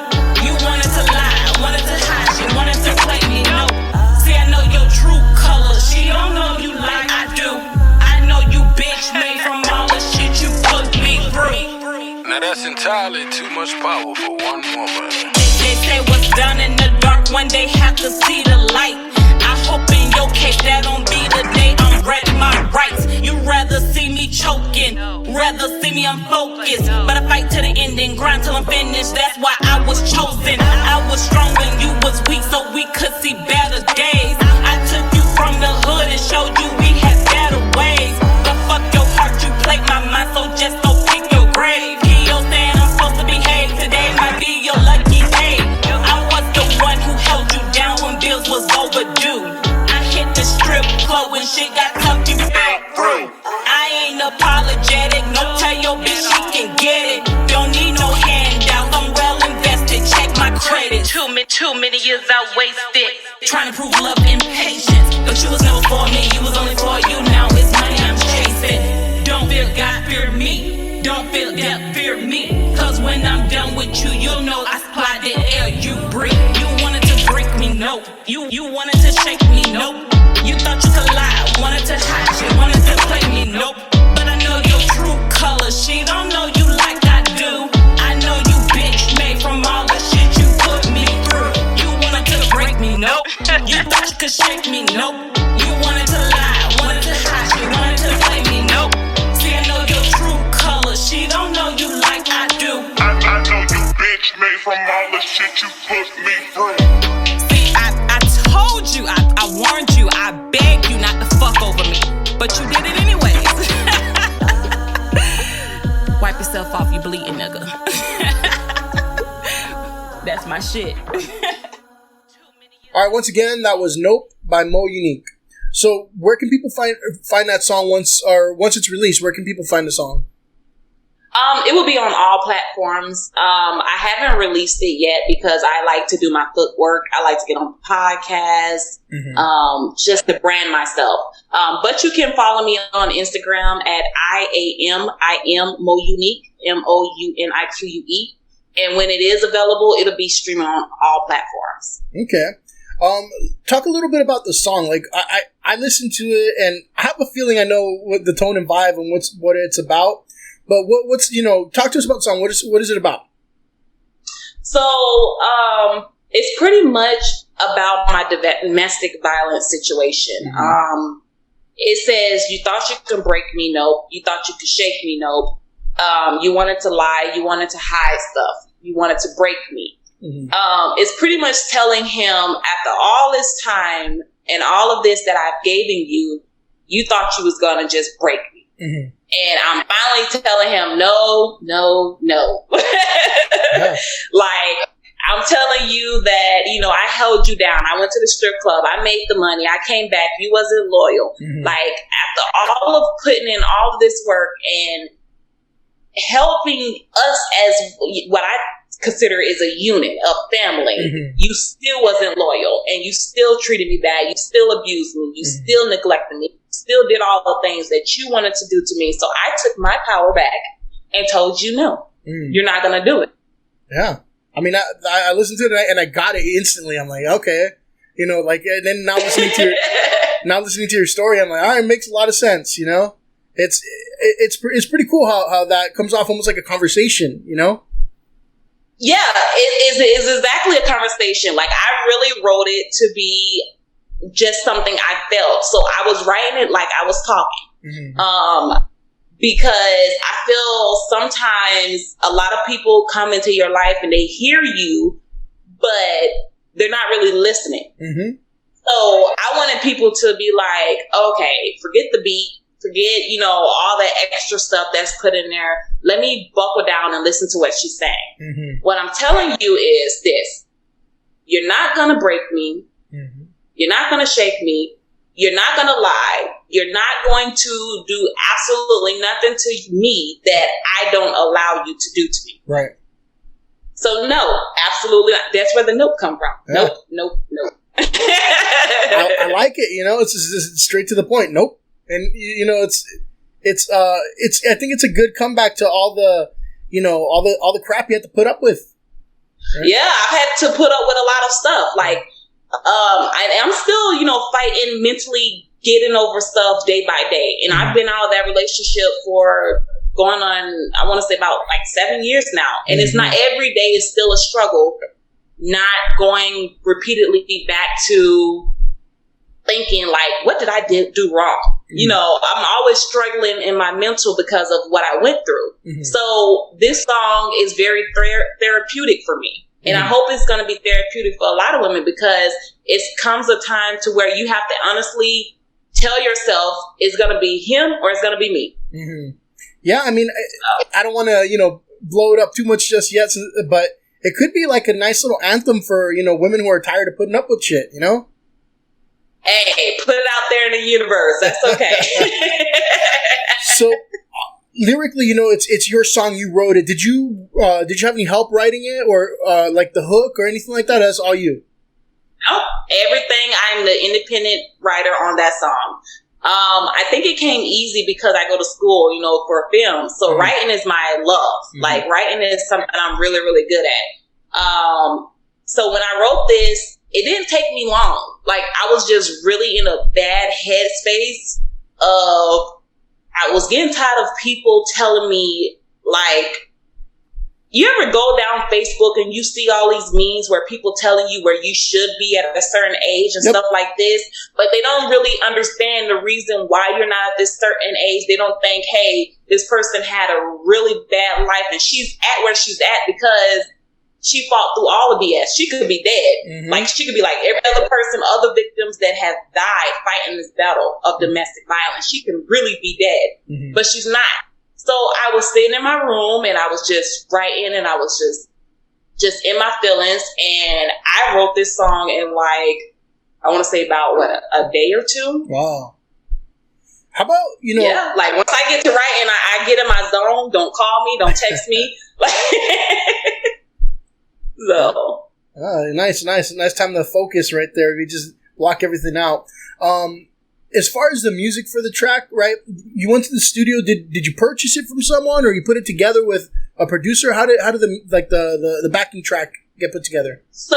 You wanted to lie, wanted to hide shit, wanted to play me, nope. See, I know your true color, she don't know you like I do. I know you bitch made from all the shit you put me through. Now that's entirely too much power for one woman. They say what's done in the dark, one day have to see the light. I hope in your case that don't be the day I'm read my rights. You rather see me choking, rather see me unfocused. But I fight to the end and grind till I'm finished, that's why I was chosen. I was strong when you was weak so we could see better days. I took you from the hood and showed you we had better ways. But fuck your heart, you played my mind, so just go pick your grave. Saying I'm supposed to behave, today might be your lucky day. I was the one who held you down when bills was overdue. I hit the strip club when shit got tough, you fell through. I ain't apologetic, no, tell your bitch she can get it. Don't need no handouts, I'm well invested, check my credit. Too many years I wasted trying to prove love and patience. But you was never for me, you was only for you, now it's money I'm chasing. Don't fear God, fear me. Don't feel that, fear me. Cause when I'm done with you, you'll know I supply the air you breathe. You wanted to break me, nope. You wanted to shake me, nope. You thought you could lie, wanted to hide shit, wanted to play me, nope. But I know your true color, she don't know you like I do. I know you bitch made from all the shit you put me through. You wanted to break me, nope. You thought you could shake me, nope. You wanted to lie, wanted to hide shit, wanted to play me, nope. See, I know your true color, she don't know you like I do. I know you bitch made from all the shit you put me through. See, I told you, I warned you, I begged you not to fuck over me. But you did it anyways. Wipe yourself off, you bleeding nigga. That's my shit. Alright, once again, that was Nope by Mo Unique. So, where can people find that song once it's released? Where can people find the song? It will be on all platforms. I haven't released it yet because I like to do my footwork. I like to get on podcasts, just to brand myself. But you can follow me on Instagram at I am Mo Unique, MOUNIQUE. And when it is available, it'll be streaming on all platforms. Okay. Talk a little bit about the song. Like I listened to it and I have a feeling I know what the tone and vibe and what it's about. But what's talk to us about the song. What is it about? So it's pretty much about my domestic violence situation. Mm-hmm. It says, you thought you could break me, nope. You thought you could shake me, nope. You wanted to lie, you wanted to hide stuff, you wanted to break me. Mm-hmm. It's pretty much telling him, after all this time and all of this that I've given you, you thought you was gonna just break me. Mm-hmm. And I'm finally telling him, no. Yeah. Like, I'm telling you that, I held you down. I went to the strip club. I made the money. I came back. You wasn't loyal. Mm-hmm. Like, after all of putting in all of this work and helping us as what I consider is a unit, a family, mm-hmm. you still wasn't loyal and you still treated me bad. You still abused me. You mm-hmm. still neglected me. Still did all the things that you wanted to do to me. So I took my power back and told you no, you're not going to do it. Yeah. I mean, I listened to it and I got it instantly. I'm like, okay, and then now listening to your story, I'm like, all right, it makes a lot of sense. It's pretty cool how that comes off almost like a conversation, Yeah, it is exactly a conversation. Like, I really wrote it to be just something I felt. So I was writing it like I was talking. Mm-hmm. Because I feel sometimes a lot of people come into your life and they hear you, but they're not really listening. Mm-hmm. So I wanted people to be like, okay, forget the beat, forget, all that extra stuff that's put in there. Let me buckle down and listen to what she's saying. Mm-hmm. What I'm telling you is this. You're not going to break me. Mm-hmm. You're not going to shake me. You're not going to lie. You're not going to do absolutely nothing to me that I don't allow you to do to me. Right. So no, absolutely not. That's where the nope come from. Yeah. Nope. I like it. It's just straight to the point. Nope. And it's I think it's a good comeback to all the all the crap you had to put up with. Right? Yeah, I've had to put up with a lot of stuff. Like I'm still fighting mentally, getting over stuff day by day. And I've been out of that relationship for going on, I want to say about 7 years now. And it's not every day is still a struggle, not going repeatedly back to thinking what did I do wrong? I'm always struggling in my mental because of what I went through. Mm-hmm. So this song is very therapeutic for me. And I hope it's going to be therapeutic for a lot of women, because it comes a time to where you have to honestly tell yourself it's going to be him or it's going to be me. Mm-hmm. Yeah, I mean, I don't want to, blow it up too much just yet, but it could be like a nice little anthem for, women who are tired of putting up with shit, Hey, put it out there in the universe. That's okay. So, lyrically, it's your song. You wrote it. Did you have any help writing it, or the hook or anything like that? That's all you. No, everything. I'm the independent writer on that song. I think it came easy because I go to school, for film. So writing is my love. Mm-hmm. Writing is something I'm really, really good at. So when I wrote this, it didn't take me long. I was just really in a bad headspace of, I was getting tired of people telling me, you ever go down Facebook and you see all these memes where people telling you where you should be at a certain age and stuff like this, but they don't really understand the reason why you're not at this certain age. They don't think, hey, this person had a really bad life and she's at where she's at because she fought through all the BS. She could be dead. Mm-hmm. She could be like every other person, other victims that have died fighting this battle of domestic violence. She can really be dead, but she's not. So I was sitting in my room and I was just writing and I was just in my feelings. And I wrote this song in I want to say about a day or two. Wow. How about, Yeah, once I get to writing, I get in my zone. Don't call me. Don't text me. So. Nice time to focus right there. You just block everything out. As far as the music for the track, right? You went to the studio. Did you purchase it from someone, or you put it together with a producer? How did the backing track get put together? So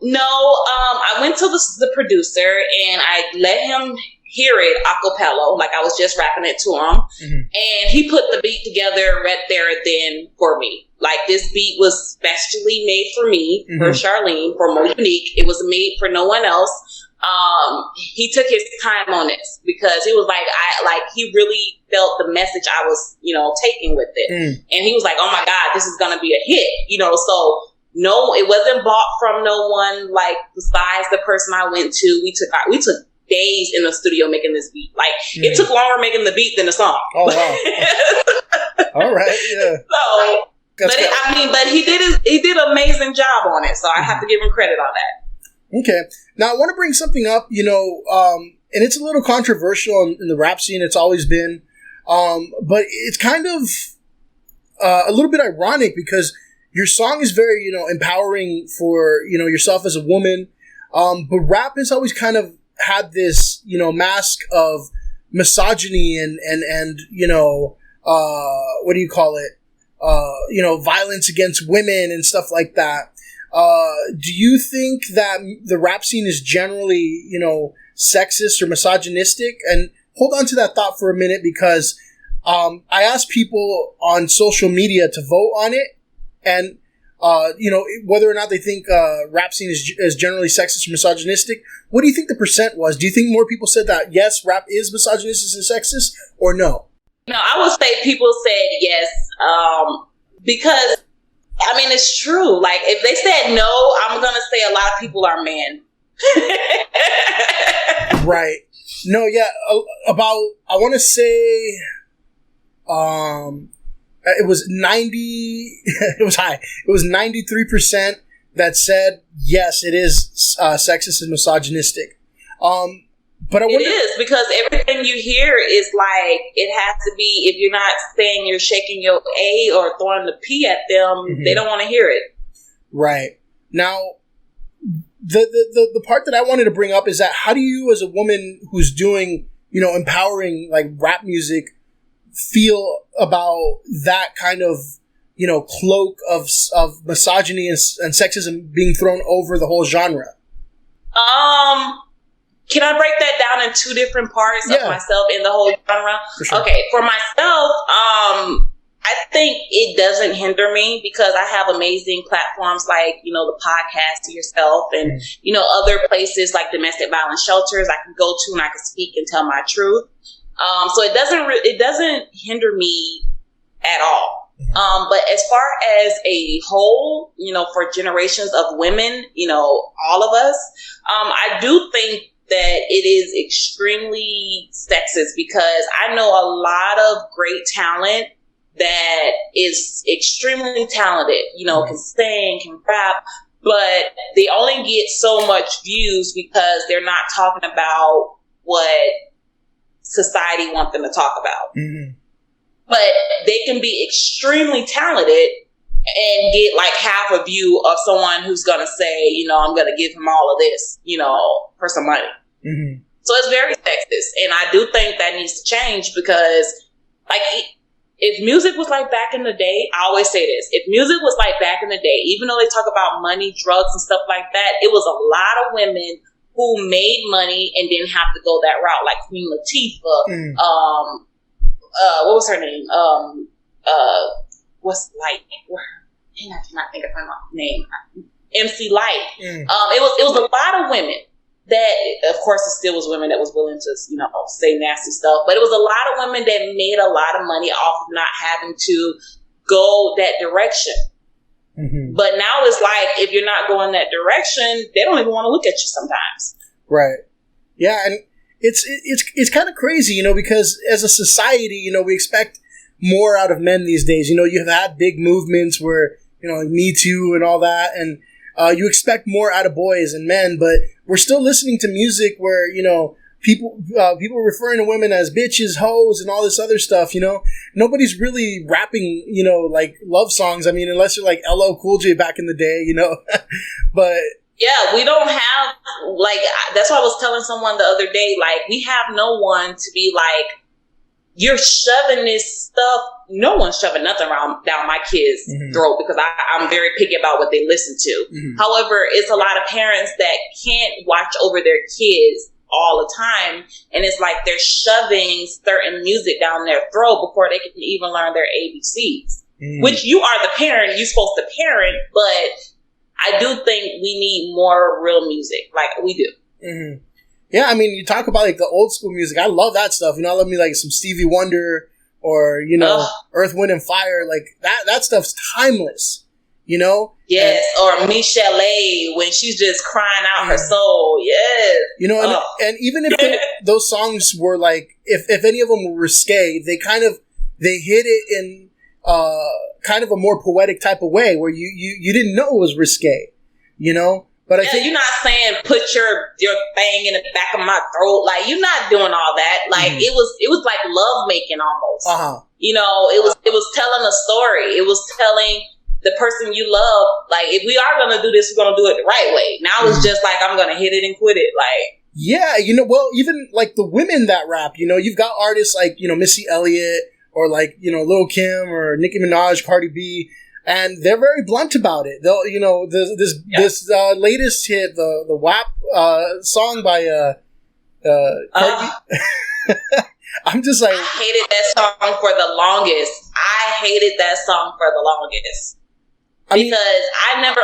no, I went to the producer and I let him hear it a cappella, I was just rapping it to him, and he put the beat together right there and then for me. This beat was specially made for me, for Charlene, for More Unique. It was made for no one else. He took his time on this because he was he really felt the message I was, taking with it. And he was like, oh my God, this is going to be a hit, so no, it wasn't bought from no one, besides the person I went to. We took days in the studio making this beat. It took longer making the beat than the song. Oh, wow. All right. Yeah. So, but he did an amazing job on it. So I have to give him credit on that. Okay. Now, I want to bring something up, and it's a little controversial in the rap scene. It's always been. But it's kind of a little bit ironic because your song is very, empowering for, yourself as a woman. But rap has always kind of had this, mask of misogyny and what do you call it? Violence against women and stuff like that. Do you think that the rap scene is generally, sexist or misogynistic? And hold on to that thought for a minute because I asked people on social media to vote on it, and whether or not they think rap scene is generally sexist or misogynistic. What do you think the percent was? Do you think more people said that yes, rap is misogynistic and sexist, or no? No, I would say people said yes, because it's true. If they said no, I'm gonna say a lot of people are men. Right. No, yeah, about, I want to say, it was 90, it was high. It was 93% that said, yes, it is sexist and misogynistic. But I wonder, it is, because everything you hear is like, it has to be, if you're not saying you're shaking your A or throwing the P at them, they don't want to hear it. Right. Now, the part that I wanted to bring up is that how do you, as a woman who's doing, you know, empowering like rap music, feel about that kind of, you know, cloak of misogyny and sexism being thrown over the whole genre? Can I break that down in two different parts of myself and the whole genre? For sure. Okay, for myself, I think it doesn't hinder me because I have amazing platforms like, you know, the podcast to yourself and, you know, other places like domestic violence shelters I can go to and I can speak and tell my truth. So it doesn't hinder me at all. But as far as a whole, you know, for generations of women, you know, all of us, I do think that it is extremely sexist because I know a lot of great talent that is extremely talented, you know, can sing, can rap, but they only get so much views because they're not talking about what society wants them to talk about. But they can be extremely talented and get like half a view of someone who's going to say, you know, I'm going to give him all of this, you know, for some money. So it's very sexist. And I do think that needs to change because, like, if music was like back in the day, I always say this, if music was like back in the day, even though they talk about money, drugs, and stuff like that, it was a lot of women who made money and didn't have to go that route, like Queen Latifah, what was her name? What's like? I cannot think of her name. MC Light. It was a lot of women that, of course, it still was women that was willing to, you know, say nasty stuff. But it was a lot of women that made a lot of money off of not having to go that direction. But now it's like, if you're not going that direction, they don't even want to look at you sometimes. Right. Yeah, and it's kind of crazy, you know, because as a society, you know, we expect more out of men these days. You know, you have had big movements where, you know, like Me Too and all that, and you expect more out of boys and men, but we're still listening to music where, you know, people referring to women as bitches, hoes, and all this other stuff, you know. Nobody's really rapping, you know, like love songs. I mean, unless you're like LL Cool J back in the day, you know. But yeah, we don't have, like, that's what I was telling someone the other day, like, we have no one to be like, you're shoving this stuff. No one's shoving nothing down my kids' throat because I'm very picky about what they listen to. However, it's a lot of parents that can't watch over their kids all the time. And it's like they're shoving certain music down their throat before they can even learn their ABCs. Which you are the parent, you're supposed to parent, but I do think we need more real music. Like, we do. Yeah, I mean, you talk about like the old school music. I love that stuff. You know, I love me like some Stevie Wonder or, you know, Earth, Wind and Fire. Like that stuff's timeless, you know? Yes. Or Michelle A. when she's just crying out her soul. Yes. You know, and even if those songs were like, if any of them were risque, they hit it in kind of a more poetic type of way where you didn't know it was risque, you know? But I think you're not saying put your thing in the back of my throat. Like, you're not doing all that. Like, it was like love making almost. You know, it was telling a story. It was telling the person you love, like, if we are gonna do this, we're gonna do it the right way. Now it's just like, I'm gonna hit it and quit it. Like, yeah, you know, well, even like the women that rap, you know, you've got artists like, you know, Missy Elliott or like, you know, Lil' Kim or Nicki Minaj, Cardi B. And they're very blunt about it. They'll, you know, this latest hit, the WAP song by Cardi B. I'm just like, I hated that song for the longest. Because I never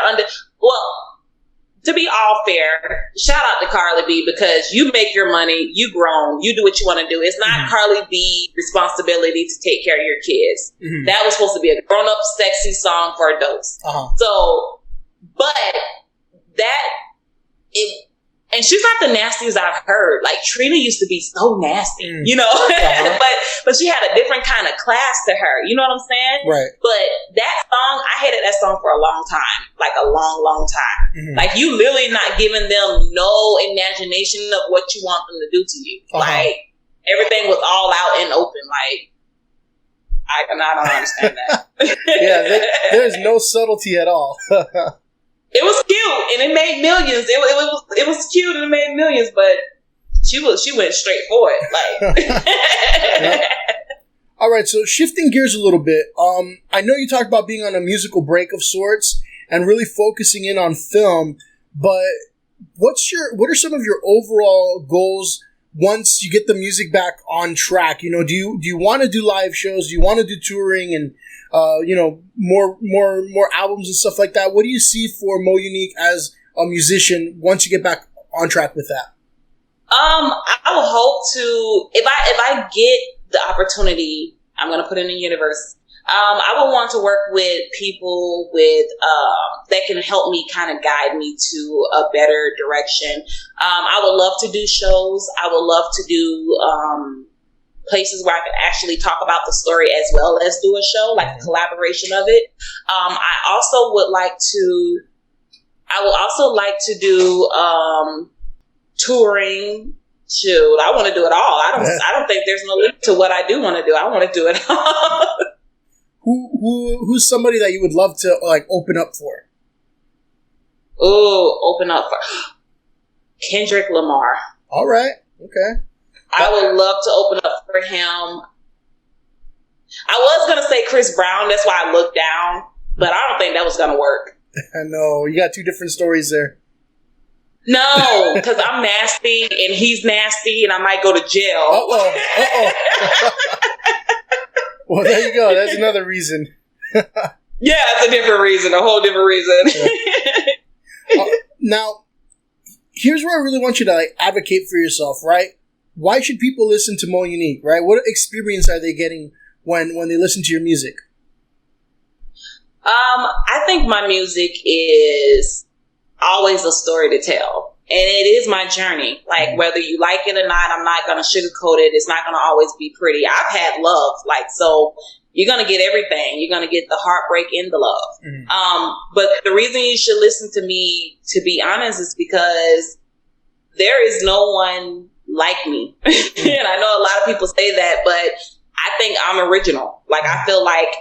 to be all fair, shout out to Carly B, because you make your money, you grown, you do what you want to do. It's not Carly B's responsibility to take care of your kids. That was supposed to be a grown-up, sexy song for adults. So, but And she's not the nastiest I've heard. Like, Trina used to be so nasty, you know? but she had a different kind of class to her. You know what I'm saying? Right. But that song, I hated that song for a long time. Like, a long, long time. Like, you literally not giving them no imagination of what you want them to do to you. Like, everything was all out and open. Like, I don't understand that. Yeah, there's no subtlety at all. It was cute and it made millions. It was cute and it made millions, but she went straight for it. Like, All right, so shifting gears a little bit. I know you talked about being on a musical break of sorts and really focusing in on film, but what are some of your overall goals once you get the music back on track? You know, do you want to do live shows? Do you want to do touring and more albums and stuff like that? What do you see for Mo Unique as a musician once you get back on track with that? I would hope to, if I get the opportunity, I'm going to put it in the universe. I would want to work with people that can help me kind of guide me to a better direction. I would love to do shows. I would love to do places where I can actually talk about the story as well as do a show, like a collaboration of it. I would also like to do touring. Shoot, I want to do it all. I don't think there's no limit to what I do want to do. I want to do it all. Who's somebody that you would love to like open up for? Oh, open up for Kendrick Lamar. All right. Okay. I would love to open up for him. I was going to say Chris Brown. That's why I looked down. But I don't think that was going to work. I know. You got two different stories there. No, because I'm nasty and he's nasty and I might go to jail. Uh-oh. Well, there you go. That's another reason. Yeah, it's a different reason. A whole different reason. Yeah. Now, here's where I really want you to like advocate for yourself, right? Why should people listen to Mo Unique, right? What experience are they getting when they listen to your music? I think my music is always a story to tell. And it is my journey. Like, whether you like it or not, I'm not going to sugarcoat it. It's not going to always be pretty. I've had love. Like, so you're going to get everything. You're going to get the heartbreak and the love. But the reason you should listen to me, to be honest, is because there is no one like me. And I know a lot of people say that, but I think I'm original. Like, I feel like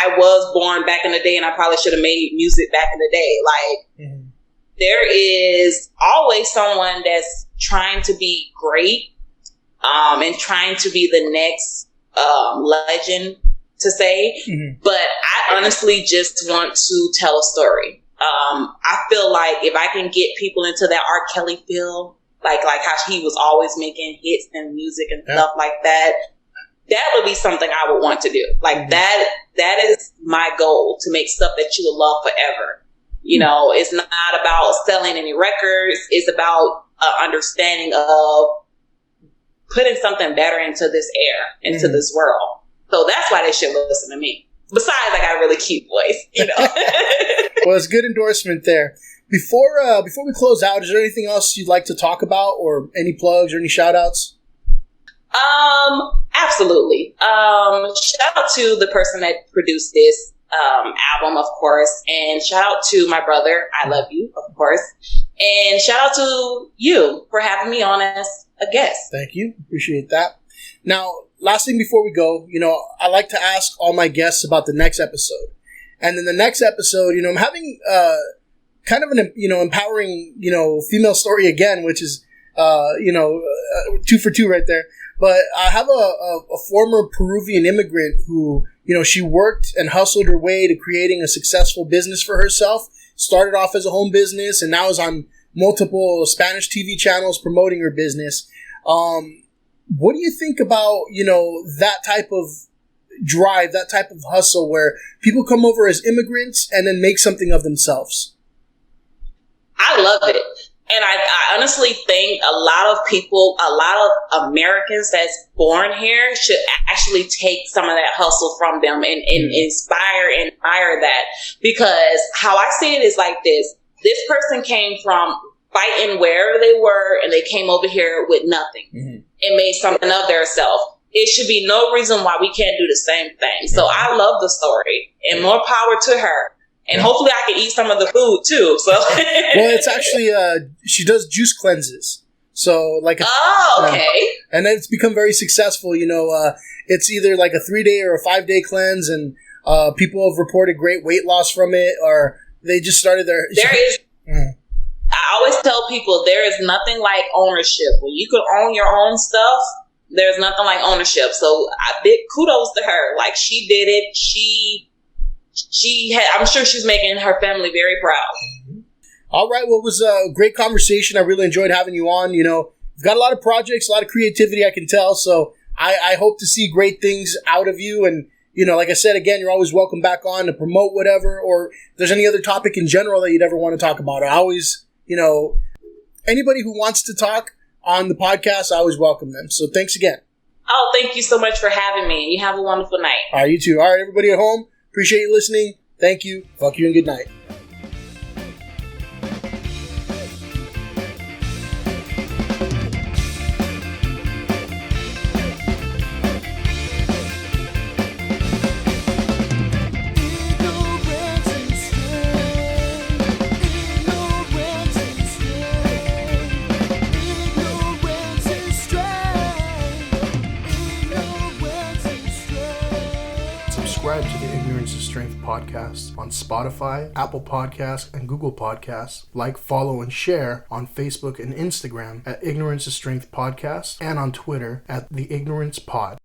I was born back in the day and I probably should have made music back in the day. Like, there is always someone that's trying to be great, and trying to be the next, legend to say. But I honestly just want to tell a story. I feel like if I can get people into that R. Kelly feel, like how he was always making hits and music and stuff like that, that would be something I would want to do. Like that is my goal, to make stuff that you will love forever. You know, it's not about selling any records. It's about understanding of putting something better into this air, into this world. So that's why they should listen to me. Besides, I got a really cute voice, you know. Well, it's good endorsement there. Before we close out, is there anything else you'd like to talk about, or any plugs or any shout outs? Absolutely. Shout out to the person that produced this album, of course, and shout out to my brother. I love you, of course, and shout out to you for having me on as a guest. Thank you. Appreciate that. Now, last thing before we go, you know, I like to ask all my guests about the next episode. And in the next episode, you know, I'm having kind of an, you know, empowering, you know, female story again, which is, 2 for 2 right there. But I have a former Peruvian immigrant who, you know, she worked and hustled her way to creating a successful business for herself. Started off as a home business and now is on multiple Spanish TV channels promoting her business. What do you think about, you know, that type of drive, that type of hustle where people come over as immigrants and then make something of themselves? I love it. And I honestly think a lot of Americans that's born here should actually take some of that hustle from them and inspire and admire that. Because how I see it is like this. This person came from fighting wherever they were, and they came over here with nothing and made something of themselves. It should be no reason why we can't do the same thing. So I love the story, and more power to her. And hopefully I can eat some of the food too. So well, it's actually she does juice cleanses. So like okay. And it's become very successful. You know, it's either like a 3-day or a 5-day cleanse, and people have reported great weight loss from it, or they just started their. I always tell people there is nothing like ownership. When you can own your own stuff, there's nothing like ownership. So big kudos to her. Like, she did it. She had, I'm sure she's making her family very proud. All right. Well, it was a great conversation. I really enjoyed having you on. You know, you've got a lot of projects, a lot of creativity, I can tell. So I hope to see great things out of you. And, you know, like I said, again, you're always welcome back on to promote whatever, or if there's any other topic in general that you'd ever want to talk about. I always, you know, anybody who wants to talk on the podcast, I always welcome them. So thanks again. Oh, thank you so much for having me. You have a wonderful night. All right, you too. All right, everybody at home, appreciate you listening. Thank you. Fuck you and good night. Subscribe to the Ignorance is Strength podcast on Spotify, Apple Podcasts, and Google Podcasts. Like, follow, and share on Facebook and Instagram at Ignorance is Strength Podcast, and on Twitter at The Ignorance Pod.